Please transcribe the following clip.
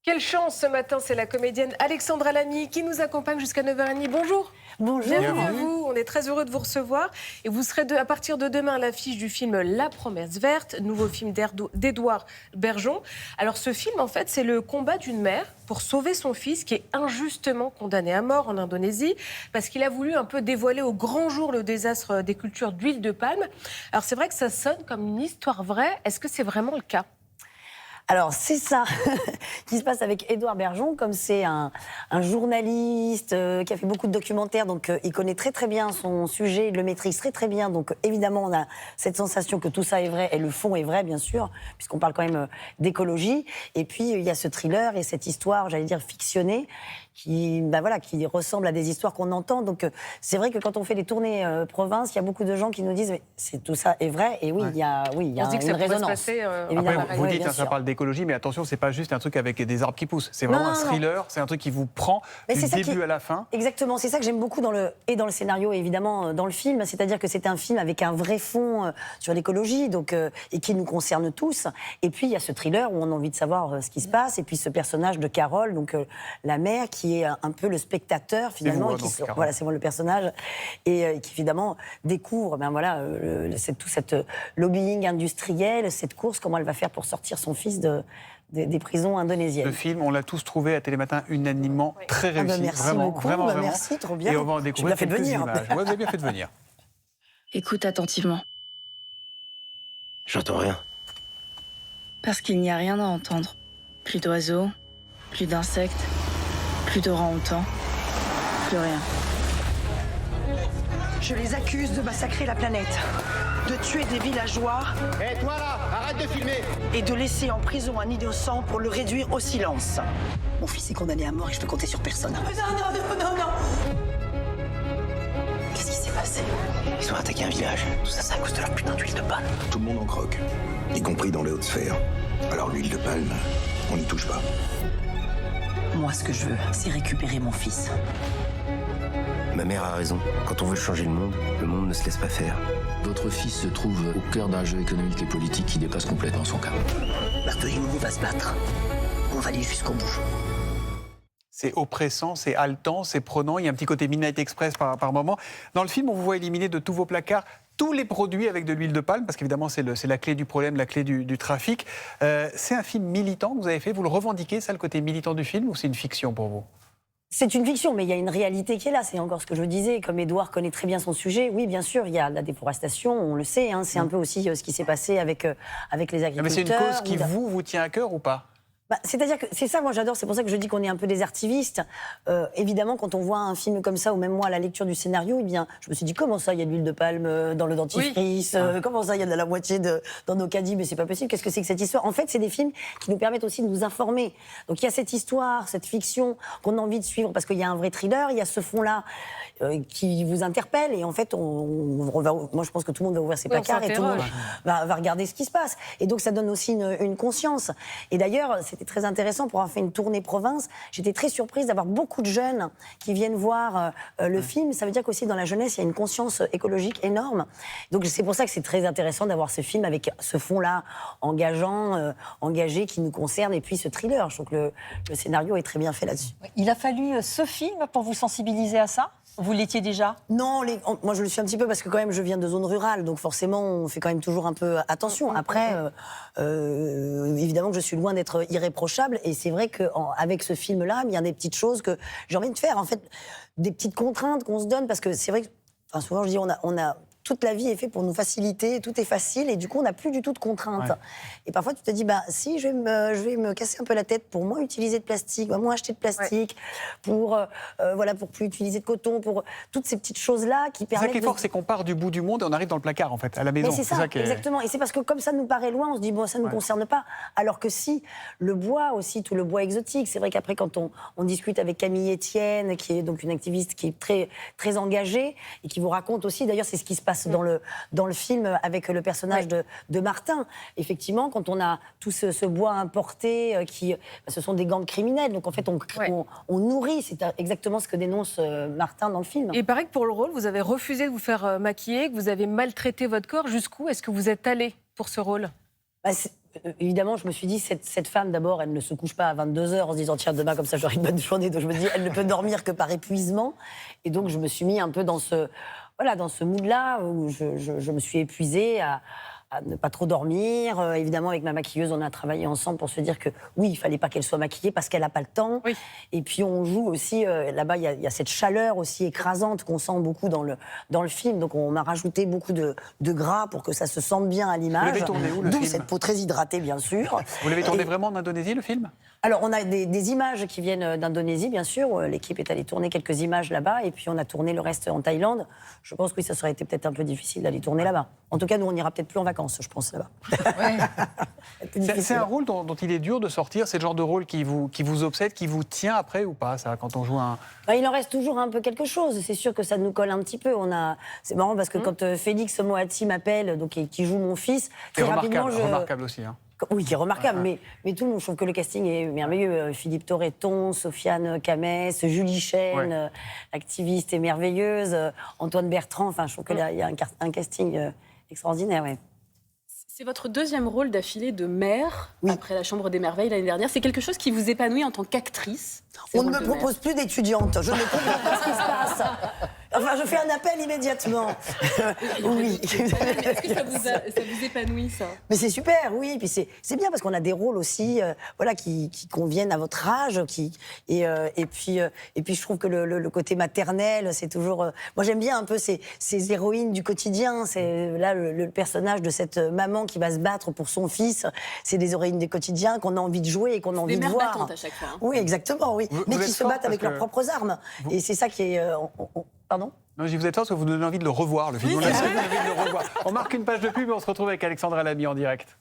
Quelle chance ce matin, c'est la comédienne Alexandra Lamy qui nous accompagne jusqu'à 9h30. Bonjour. Bonjour. Bienvenue à vous, on est très heureux de vous recevoir. Et vous serez à partir de demain à l'affiche du film La Promesse Verte, nouveau film d'Édouard Bergeon. Alors ce film, en fait, c'est le combat d'une mère pour sauver son fils qui est injustement condamné à mort en Indonésie parce qu'il a voulu un peu dévoiler au grand jour le désastre des cultures d'huile de palme. Alors c'est vrai que ça sonne comme une histoire vraie. Est-ce que c'est vraiment le cas ? Alors, c'est ça qui se passe avec Édouard Bergeon, comme c'est un journaliste qui a fait beaucoup de documentaires, donc il connaît très très bien son sujet, il le maîtrise très très bien, donc évidemment on a cette sensation que tout ça est vrai, et le fond est vrai bien sûr, puisqu'on parle quand même d'écologie, et puis il y a ce thriller et cette histoire, j'allais dire fictionnée, qui ressemble à des histoires qu'on entend, donc c'est vrai que quand on fait les tournées province, il y a beaucoup de gens qui nous disent mais tout ça est vrai, et oui, il y a une résonance. Passer, Après, vous dites, ça parle d'écologie, mais attention, c'est pas juste un truc avec des arbres qui poussent. C'est vraiment un thriller, c'est un truc qui vous prend du début à la fin. Exactement, c'est ça que j'aime beaucoup dans le scénario et évidemment dans le film, c'est-à-dire que c'est un film avec un vrai fond sur l'écologie, donc et qui nous concerne tous. Et puis il y a ce thriller où on a envie de savoir ce qui se passe, et puis ce personnage de Carole, donc la mère qui est un peu le spectateur finalement, c'est moi le personnage, et qui évidemment découvre tout cette lobbying industriel, cette course, comment elle va faire pour sortir son fils des prisons indonésiennes. Le film, on l'a tous trouvé à Télématin unanimement très réussi. Merci beaucoup, vraiment. Merci, trop bien. Et on va en découvrir quelques images. Ouais, vous avez bien fait de venir. Écoute attentivement. J'entends rien. Parce qu'il n'y a rien à entendre. Plus d'oiseaux, plus d'insectes, plus d'orang-outans, plus rien. Je les accuse de massacrer la planète, de tuer des villageois. Hé, toi là, arrête de filmer! Et de laisser en prison un innocent pour le réduire au silence. Mon fils est condamné à mort et je peux compter sur personne. Non. Qu'est-ce qui s'est passé? Ils ont attaqué un village. Tout ça, c'est à cause de leur putain d'huile de palme. Tout le monde en croque, y compris dans les hautes sphères. Alors l'huile de palme, on n'y touche pas. Moi, ce que je veux, c'est récupérer mon fils. Ma mère a raison. Quand on veut changer le monde ne se laisse pas faire. Votre fils se trouve au cœur d'un jeu économique et politique qui dépasse complètement son cas. Bartolini va se battre. On va aller jusqu'au bout. C'est oppressant, c'est haletant, c'est prenant. Il y a un petit côté Midnight Express par moment. Dans le film, on vous voit éliminer de tous vos placards tous les produits avec de l'huile de palme, parce qu'évidemment, c'est la clé du problème, la clé du trafic. C'est un film militant que vous avez fait. Vous le revendiquez, ça, le côté militant du film, ou c'est une fiction pour vous ? C'est une fiction, mais il y a une réalité qui est là. C'est encore ce que je disais. Comme Édouard connaît très bien son sujet, oui, bien sûr, il y a la déforestation, on le sait. C'est un peu aussi ce qui s'est passé avec les agriculteurs. Mais c'est une cause qui vous tient à cœur ou pas ? C'est-à-dire que c'est ça, moi j'adore, c'est pour ça que je dis qu'on est un peu des artivistes. Évidemment, quand on voit un film comme ça, ou même moi à la lecture du scénario, eh bien, je me suis dit, comment ça, il y a de l'huile de palme dans le dentifrice, comment ça, il y a de la moitié dans nos caddies, mais c'est pas possible, qu'est-ce que c'est que cette histoire? En fait, c'est des films qui nous permettent aussi de nous informer. Donc il y a cette histoire, cette fiction qu'on a envie de suivre, parce qu'il y a un vrai thriller, il y a ce fond-là qui vous interpelle, et en fait, moi je pense que tout le monde va ouvrir ses placards et tout le monde va regarder ce qui se passe. Et donc ça donne aussi une conscience. Et d'ailleurs, c'était très intéressant pour avoir fait une tournée province. J'étais très surprise d'avoir beaucoup de jeunes qui viennent voir le film. Ça veut dire qu'aussi dans la jeunesse, il y a une conscience écologique énorme. Donc c'est pour ça que c'est très intéressant d'avoir ce film avec ce fond-là engageant, engagé, qui nous concerne, et puis ce thriller. Je trouve que le scénario est très bien fait là-dessus. Il a fallu ce film pour vous sensibiliser à ça ? Vous l'étiez déjà ? Non, moi je le suis un petit peu parce que quand même je viens de zone rurale, donc forcément on fait quand même toujours un peu attention. Après, évidemment que je suis loin d'être irréprochable, et c'est vrai qu'avec ce film-là, il y a des petites choses que j'ai envie de faire, en fait, des petites contraintes qu'on se donne, parce que c'est vrai que souvent je dis on a toute la vie est faite pour nous faciliter, tout est facile, et du coup on n'a plus du tout de contraintes. Ouais. Et parfois tu te dis, si je vais me casser un peu la tête pour moins utiliser de plastique, moins acheter de plastique, pour plus utiliser de coton, pour toutes ces petites choses-là qui permettent... C'est ça qui est fort, c'est qu'on part du bout du monde et on arrive dans le placard, en fait, à la maison. Mais c'est ça exactement. Et c'est parce que comme ça nous paraît loin, on se dit, ça ne nous concerne pas. Alors que si, le bois aussi, tout le bois exotique, c'est vrai qu'après quand on discute avec Camille Etienne, qui est donc une activiste qui est très, très engagée, et qui vous raconte aussi, d'ailleurs c'est ce qui se passe dans le film avec le personnage de Martin. Effectivement, quand on a tout ce bois importé, ce sont des gangs criminels. Donc en fait, on nourrit. C'est exactement ce que dénonce Martin dans le film. Et il paraît que pour le rôle, vous avez refusé de vous faire maquiller, que vous avez maltraité votre corps. Jusqu'où est-ce que vous êtes allé pour ce rôle ? évidemment, je me suis dit, cette femme, d'abord, elle ne se couche pas à 22h en se disant, tiens, demain, comme ça, j'aurai une bonne journée. Donc je me dis, elle ne peut dormir que par épuisement. Et donc, je me suis mis un peu dans ce mood-là, où je me suis épuisée à ne pas trop dormir. Évidemment, avec ma maquilleuse, on a travaillé ensemble pour se dire que oui, il fallait pas qu'elle soit maquillée parce qu'elle n'a pas le temps. Oui. Et puis on joue aussi, là-bas, il y a cette chaleur aussi écrasante qu'on sent beaucoup dans le film. Donc on a rajouté beaucoup de gras pour que ça se sente bien à l'image. Vous l'avez tourné où, le D'où film cette peau très hydratée, bien sûr. Vous l'avez tourné vraiment en Indonésie, le film? Alors, on a des images qui viennent d'Indonésie, bien sûr. L'équipe est allée tourner quelques images là-bas, et puis on a tourné le reste en Thaïlande. Je pense que oui, ça serait été peut-être un peu difficile d'aller tourner là-bas. En tout cas, nous, on n'ira peut-être plus en vacances, je pense, là-bas. C'est un rôle dont il est dur de sortir. C'est le genre de rôle qui vous obsède, qui vous tient après ou pas, ça, quand on joue un... Il en reste toujours un peu quelque chose. C'est sûr que ça nous colle un petit peu. C'est marrant parce que quand Félix Moati m'appelle, donc qui joue mon fils, C'est très rapidement, remarquable aussi. Hein. Oui, qui est remarquable, mais tout le monde, je trouve que le casting est merveilleux. Philippe Torreton, Sofiane Camès, Julie Chêne, activiste et merveilleuse, Antoine Bertrand, enfin, je trouve qu'il y a un casting extraordinaire, ouais. C'est votre deuxième rôle d'affilée de mère, après La Chambre des Merveilles l'année dernière. C'est quelque chose qui vous épanouit en tant qu'actrice? On ne me propose plus d'étudiante, je ne comprends pas ce qui se passe. Enfin, je fais un appel immédiatement. Oui. Est-ce que ça vous épanouit, ça? Mais c'est super, oui. Puis c'est bien parce qu'on a des rôles aussi, qui conviennent à votre âge, et puis je trouve que le côté maternel, c'est toujours. Moi, j'aime bien un peu ces héroïnes du quotidien. C'est là le personnage de cette maman qui va se battre pour son fils. C'est des héroïnes du quotidien qu'on a envie de jouer et qu'on a envie de voir. Des mères battantes à chaque fois. Hein. Oui, exactement, oui. Mais qui se battent avec leurs propres armes. Et c'est ça qui est. Pardon? Non, vous êtes fort parce que vous donnez envie de le revoir, le film. On a envie de le revoir. On marque une page de pub et on se retrouve avec Alexandra Lamy en direct.